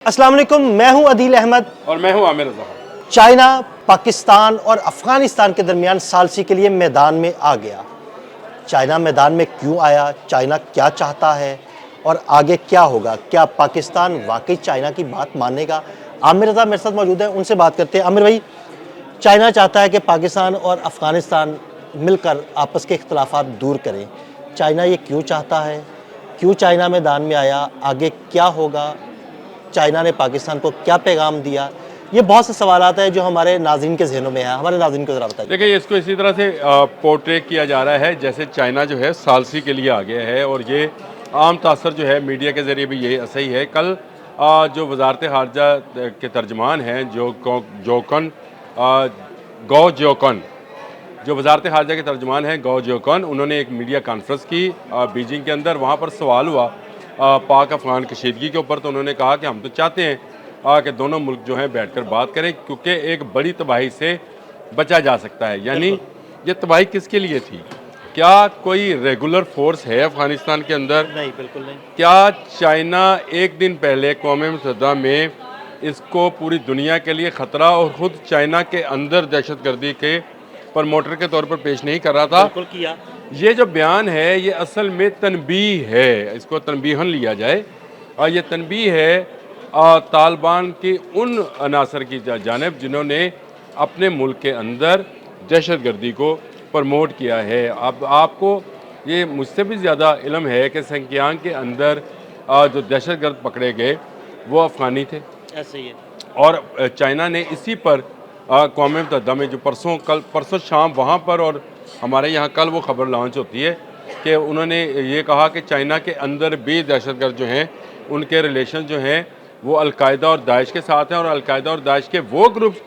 अस्सलाम वालेकुम, मैं हूं अदील अहमद और मैं हूं आमिर रज़ा। चाइना पाकिस्तान और अफ़गानिस्तान के दरमियान सालसी के लिए मैदान में आ गया। चाइना मैदान में क्यों आया, चाइना क्या चाहता है और आगे क्या होगा? क्या पाकिस्तान वाकई चाइना की बात मानेगा? आमिर रज़ा मेरे साथ मौजूद हैं, उनसे बात करते हैं। आमिर भाई, चाइना चाहता है कि पाकिस्तान और अफ़गानिस्तान मिलकर आपस के इख्तलाफात दूर करें। चाइना ये क्यों चाहता है? क्यों चाइना मैदान में आया? आगे क्या होगा? चाइना ने पाकिस्तान को क्या पैगाम दिया? ये बहुत से सवालात हैं जो हमारे नाज़रीन के ज़हनों में हैं। हमारे नाज़रीन को ज़रा बताइए। देखिए, इसको इसी तरह से पोर्ट्रेट किया जा रहा है जैसे चाइना जो है सालसी के लिए आ गया है, और ये आम तासर जो है मीडिया के ज़रिए भी ये ऐसा ही है। कल जो वजारत ख़ारजा के तर्जमान हैं गौ जोकन, जो वजारत ख़ारजा के तर्जमान हैं गौ जोकन, उन्होंने एक मीडिया कॉन्फ्रेंस की बीजिंग के अंदर। वहाँ पर सवाल हुआ पाक अफ़गान कशीदगी के ऊपर, तो उन्होंने कहा कि हम तो चाहते हैं कि दोनों मुल्क जो हैं बैठकर बात करें, क्योंकि एक बड़ी तबाही से बचा जा सकता है। यानी ये तबाही किसके लिए थी? क्या कोई रेगुलर फोर्स है अफ़गानिस्तान के अंदर? नहीं, बिल्कुल नहीं। क्या चाइना एक दिन पहले क़ौम मुत्तहिदा में इसको पूरी दुनिया के लिए ख़तरा और ख़ुद चाइना के अंदर दहशतगर्दी के प्रमोटर के तौर पर पेश नहीं कर रहा था? बिल्कुल किया। ये जो बयान है ये असल में तनबीह है, इसको तनबीहन लिया जाए। और ये तनबीह है तालिबान की उन अनासर की जानिब जिन्होंने अपने मुल्क के अंदर दहशतगर्दी को प्रमोट किया है। अब आपको ये मुझसे भी ज़्यादा इल्म है कि संक्यांग के अंदर जो दहशतगर्द पकड़े गए वो अफ़गानी थे, ऐसे ही है। और चाइना ने इसी पर क़ौम मुत्तहिदा में जो परसों शाम वहाँ पर और हमारे यहाँ कल वो ख़बर लॉन्च होती है कि उन्होंने ये कहा कि चाइना के अंदर भी दहशतगर्द जो हैं उनके रिलेशन जो हैं वो अलकायदा और दाइश के साथ हैं, और अलकायदा और दाइश के वो ग्रुप्स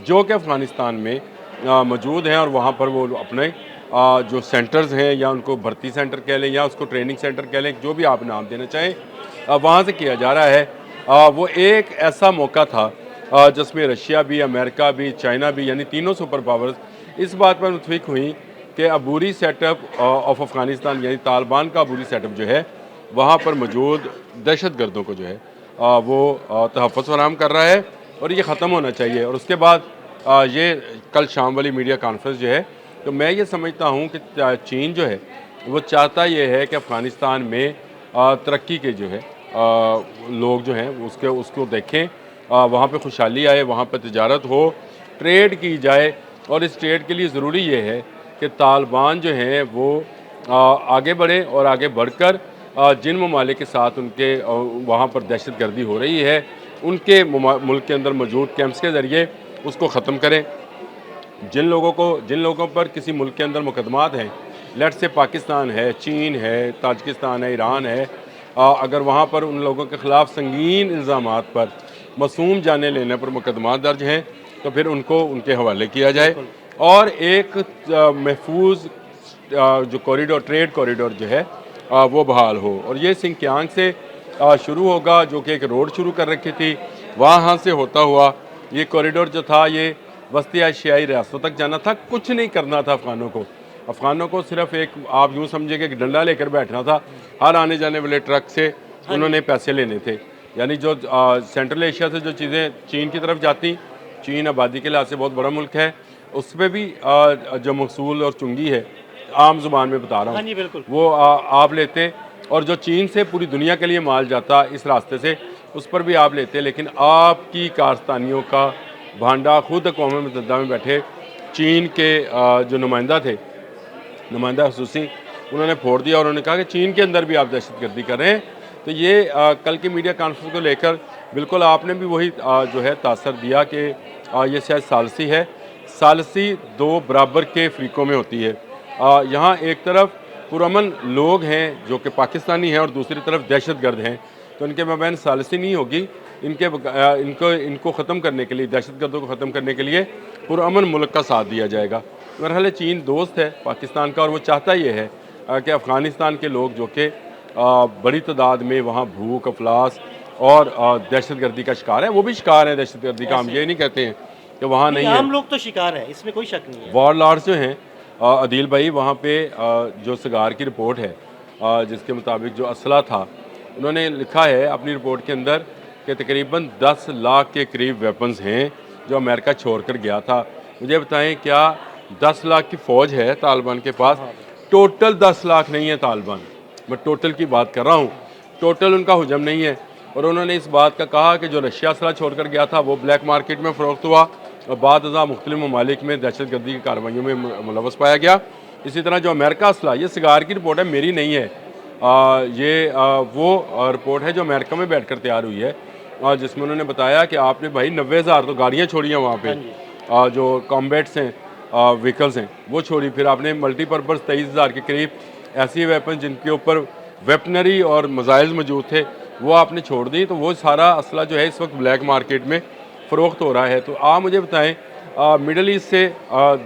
जो कि अफ़गानिस्तान में मौजूद हैं, और वहाँ पर वो अपने जो सेंटर्स हैं, या उनको भर्ती सेंटर कह लें या उसको ट्रेनिंग सेंटर कह लें, जो भी आप नाम देना चाहें, वहाँ से किया जा रहा है। वो एक ऐसा मौका था जिसमें रशिया भी, अमेरिका भी, चाइना भी, यानी तीनों सुपर पावर्स इस बात पर मुतफिक हुई कि अबूरी सेटअप ऑफ अफ़गानिस्तान, यानी तालिबान का अबूरी सेटअप जो है वहाँ पर मौजूद दहशतगर्दों को जो है वो तहफ़्फ़ुज़ फराहम कर रहा है, और ये ख़त्म होना चाहिए। और उसके बाद ये कल शाम वाली मीडिया कॉन्फ्रेंस जो है, तो मैं ये समझता हूँ कि चीन जो है वो चाहता ये है कि अफ़गानिस्तान में तरक्की के जो है लोग जो हैं उसको देखें, वहाँ पे खुशहाली आए, वहाँ पर तिजारत हो, ट्रेड की जाए। और इस ट्रेड के लिए ज़रूरी ये है कि तालिबान जो हैं वो आगे बढ़े, और आगे बढ़कर जिन ममालिक के साथ उनके वहाँ पर दहशतगर्दी हो रही है उनके मुल्क के अंदर मौजूद कैंप्स के ज़रिए उसको ख़त्म करें। जिन लोगों पर किसी मुल्क के अंदर मुकदमात हैं, लेट से पाकिस्तान है, चीन है, ताजिकिस्तान है, ईरान है, अगर वहाँ पर उन लोगों के ख़िलाफ़ संगीन इल्ज़ामात पर मासूम जाने लेने पर मुकदमा दर्ज हैं, तो फिर उनको उनके हवाले किया जाए, और एक महफूज जो कॉरिडोर, ट्रेड कॉरिडोर जो है वो बहाल हो। और ये सिंकियांग से शुरू होगा, जो कि एक रोड शुरू कर रखी थी, वहाँ से होता हुआ ये कॉरिडोर जो था ये वस्ती एशियाई रियासतों तक जाना था। कुछ नहीं करना था अफ़गानों को सिर्फ एक, आप यूँ समझिए कि डंडा लेकर बैठना था। हर आने जाने वाले ट्रक से उन्होंने पैसे लेने थे। यानी जो सेंट्रल एशिया से जो चीज़ें चीन की तरफ जाती, चीन आबादी के लिहाज से बहुत बड़ा मुल्क है, उसमें भी जो महसूल और चुंगी है, आम ज़ुबान में बता रहा हूँ, वो आप लेते, और जो चीन से पूरी दुनिया के लिए माल जाता इस रास्ते से, उस पर भी आप लेते। लेकिन आपकी कारस्तानियों का भांडा खुद क़ौम मुत्तहिदा में बैठे चीन के जो नुमाइंदा खसूसी, उन्होंने फोड़ दिया, और उन्होंने कहा कि चीन के अंदर भी आप दहशतगर्दी कर रहे हैं। तो ये कल की मीडिया कॉन्फ्रेंस को लेकर बिल्कुल आपने भी वही जो है तासर दिया कि ये शायद सालसी है। सालसी दो बराबर के फ़रीक़ों में होती है। यहाँ एक तरफ पुरअमन लोग हैं जो कि पाकिस्तानी हैं, और दूसरी तरफ दहशतगर्द हैं, तो इनके माबैन सालसी नहीं होगी। इनको ख़त्म करने के लिए, दहशतगर्दों को ख़त्म करने के लिए पुरअमन मुल्क का साथ दिया जाएगा। बहरहाल चीन दोस्त है पाकिस्तान का, और वो चाहता ये है कि अफ़गानिस्तान के लोग जो कि बड़ी तादाद में वहाँ भूख, अफलास और दहशतगर्दी का शिकार है, वो भी शिकार है दहशतगर्दी का। हम ये नहीं कहते हैं कि वहाँ नहीं है, आम लोग तो शिकार हैं, इसमें कोई शक नहीं है। वॉर लॉर्ड्स जो हैं अदील भाई, वहाँ पे जो सगार की रिपोर्ट है जिसके मुताबिक जो असला था, उन्होंने लिखा है अपनी रिपोर्ट के अंदर کہ تقریباً 10 لاکھ کے قریب ویپنز ہیں جو امریکہ چھوڑ کر گیا تھا. مجھے بتائیں کیا 10 لاکھ کی فوج ہے طالبان کے پاس؟ ٹوٹل 10 لاکھ نہیں ہے طالبان، میں ٹوٹل کی بات کر رہا ہوں. ٹوٹل ان کا حجم نہیں ہے. اور انہوں نے اس بات کا کہا کہ جو رشیا اسلحہ چھوڑ کر گیا تھا وہ بلیک مارکیٹ میں فروخت ہوا اور بعد ازاں مختلف ممالک میں دہشت گردی کی کارروائیوں میں ملوث پایا گیا. اسی طرح جو امریکہ اسلحہ، یہ سگار کی رپورٹ ہے، میری نہیں ہے، یہ وہ رپورٹ ہے جو امریکہ میں بیٹھ کر تیار ہوئی ہے، جس میں انہوں نے بتایا کہ آپ نے بھائی 90,000 تو گاڑیاں چھوڑی ہیں وہاں پہ، جو کامبیٹس ہیں، وہیکلز ہیں، وہ چھوڑی. پھر آپ نے ملٹی پرپز 23,000 کے قریب ایسی ویپن جن کے اوپر ویپنری اور میزائلز موجود تھے وہ آپ نے چھوڑ دی. تو وہ سارا اسلحہ جو ہے اس وقت بلیک مارکیٹ میں فروخت ہو رہا ہے. تو آپ مجھے بتائیں مڈل ایسٹ سے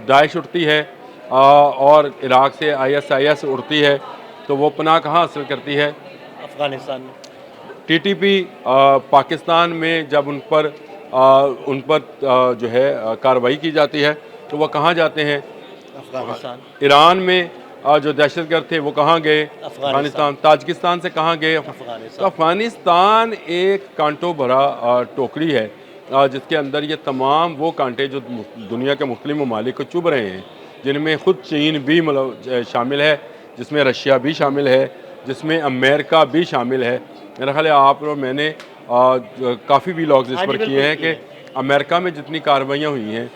داعش اٹھتی ہے اور عراق سے ISIS اڑتی ہے تو وہ پناہ کہاں حاصل کرتی ہے؟ افغانستان میں. TTP پاکستان میں جب ان پر جو ہے کارروائی کی جاتی ہے تو وہ کہاں جاتے ہیں؟ افغانستان. ایران میں جو دہشت گرد تھے وہ کہاں گئے؟ افغانستان. تاجکستان سے کہاں گئے؟ تو افغانستان ایک کانٹوں بھرا ٹوکری ہے جس کے اندر یہ تمام وہ کانٹے جو دنیا کے مختلف ممالک کو چبھ رہے ہیں، جن میں خود چین بھی شامل ہے، جس میں رشیا بھی شامل ہے، جس میں امریکہ بھی شامل ہے. میرا خیال ہے آپ اور میں نے کافی ویلاگز اس پر کیے ہیں کہ امریکہ میں جتنی کارروائیاں ہوئی ہیں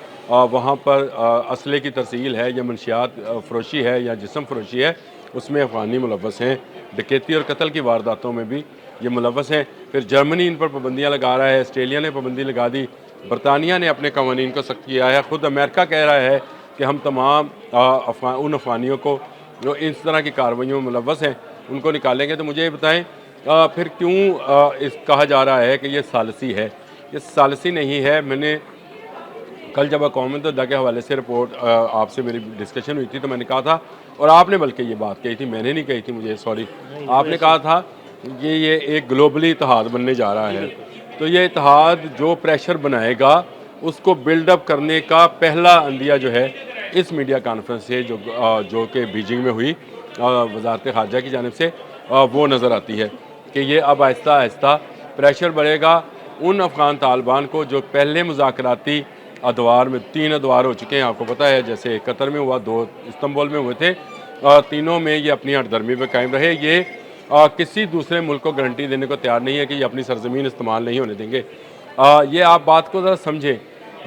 وہاں پر اسلحے کی ترسیل ہے یا منشیات فروشی ہے یا جسم فروشی ہے، اس میں افغانی ملوث ہیں. ڈکیتی اور قتل کی وارداتوں میں بھی یہ ملوث ہیں. پھر جرمنی ان پر پابندیاں لگا رہا ہے، آسٹریلیا نے پابندی لگا دی، برطانیہ نے اپنے قوانین کو سخت کیا ہے، خود امریکہ کہہ رہا ہے کہ ہم تمام ان افغانیوں کو جو اس طرح کی کارروائیوں میں ملوث ہیں ان کو نکالیں گے. تو مجھے یہ بتائیں پھر کیوں کہا جا رہا ہے کہ یہ ثالثی ہے؟ یہ ثالثی نہیں ہے. میں نے کل جب اقوام متحدہ کے حوالے سے رپورٹ آپ سے میری ڈسکشن ہوئی تھی تو میں نے کہا تھا، اور آپ نے بلکہ یہ بات کہی تھی، میں نے نہیں کہی تھی، مجھے سوری، آپ نے کہا تھا کہ یہ ایک گلوبلی اتحاد بننے جا رہا ہے. تو یہ اتحاد جو پریشر بنائے گا اس کو بلڈ اپ کرنے کا پہلا عندیہ جو ہے اس میڈیا کانفرنس سے جو کہ بیجنگ میں ہوئی وزارت خارجہ کی جانب سے وہ نظر آتی ہے کہ یہ اب آہستہ آہستہ پریشر بڑھے گا ان افغان طالبان کو جو پہلے مذاکراتی ادوار میں 3 ادوار ہو چکے ہیں. آپ کو پتہ ہے جیسے قطر میں ہوا، 2 استنبول میں ہوئے تھے، تینوں میں یہ اپنی ہٹ درمی پہ قائم رہے. یہ کسی دوسرے ملک کو گارنٹی دینے کو تیار نہیں ہے کہ یہ اپنی سرزمین استعمال نہیں ہونے دیں گے. یہ آپ بات کو ذرا سمجھیں،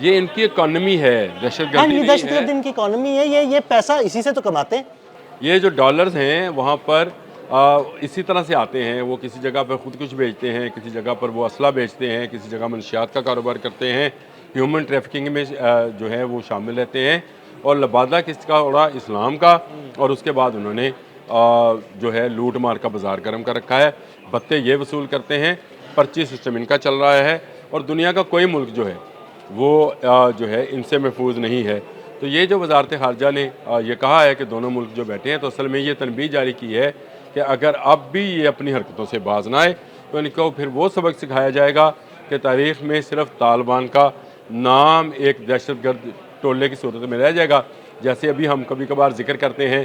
یہ ان کی اکانومی ہے، دہشت گردی نہیں ہے. ان کی اکانومی ہے، یہ پیسہ اسی سے تو کماتے ہیں. یہ جو ڈالرز ہیں وہاں پر اسی طرح سے آتے ہیں. وہ کسی جگہ پر خود کچھ بیچتے ہیں، کسی جگہ پر وہ اسلحہ بیچتے ہیں، کسی جگہ منشیات کا کاروبار کرتے ہیں، ہیومن ٹریفکنگ میں جو ہے وہ شامل رہتے ہیں. اور لبادہ کس کا اڑا؟ اسلام کا. اور اس کے بعد انہوں نے جو ہے لوٹ مار کا بازار گرم کر رکھا ہے. بھتے یہ وصول کرتے ہیں، پرچی سسٹم ان کا چل رہا ہے، اور دنیا کا کوئی ملک جو ہے وہ جو ہے ان سے محفوظ نہیں ہے. تو یہ جو وزارت خارجہ نے یہ کہا ہے کہ دونوں ملک جو بیٹھے ہیں، تو اصل میں یہ تنبیہ جاری کی ہے کہ اگر اب بھی یہ اپنی حرکتوں سے باز نہ آئے تو ان کو پھر وہ سبق سکھایا جائے گا کہ تاریخ میں صرف طالبان کا نام ایک دہشت گرد ٹولے کی صورت میں رہ جائے گا. جیسے ابھی ہم کبھی کبھار ذکر کرتے ہیں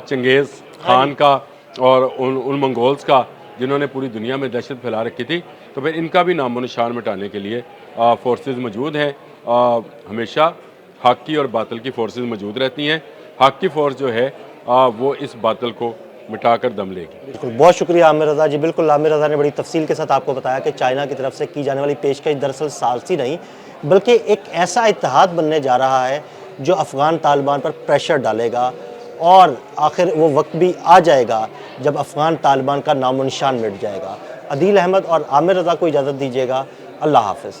چنگیز خان کا اور ان منگولز کا جنہوں نے پوری دنیا میں دہشت پھیلا رکھی تھی. تو پھر ان کا بھی نام و نشان مٹانے کے لیے فورسز موجود ہیں. ہمیشہ حق کی اور باطل کی فورسز موجود رہتی ہیں. حق کی فورس جو ہے وہ اس باطل کو مٹا کر دم لے گی. بالکل، بہت شکریہ عامر رضا جی. بالکل عامر رضا نے بڑی تفصیل کے ساتھ آپ کو بتایا کہ چائنا کی طرف سے کی جانے والی پیشکش دراصل ثالثی نہیں بلکہ ایک ایسا اتحاد بننے جا رہا ہے جو افغان طالبان پر پریشر ڈالے گا، اور آخر وہ وقت بھی آ جائے گا جب افغان طالبان کا نام و نشان مٹ جائے گا. عدیل احمد اور عامر رضا کو اجازت دیجیے گا. اللہ حافظ.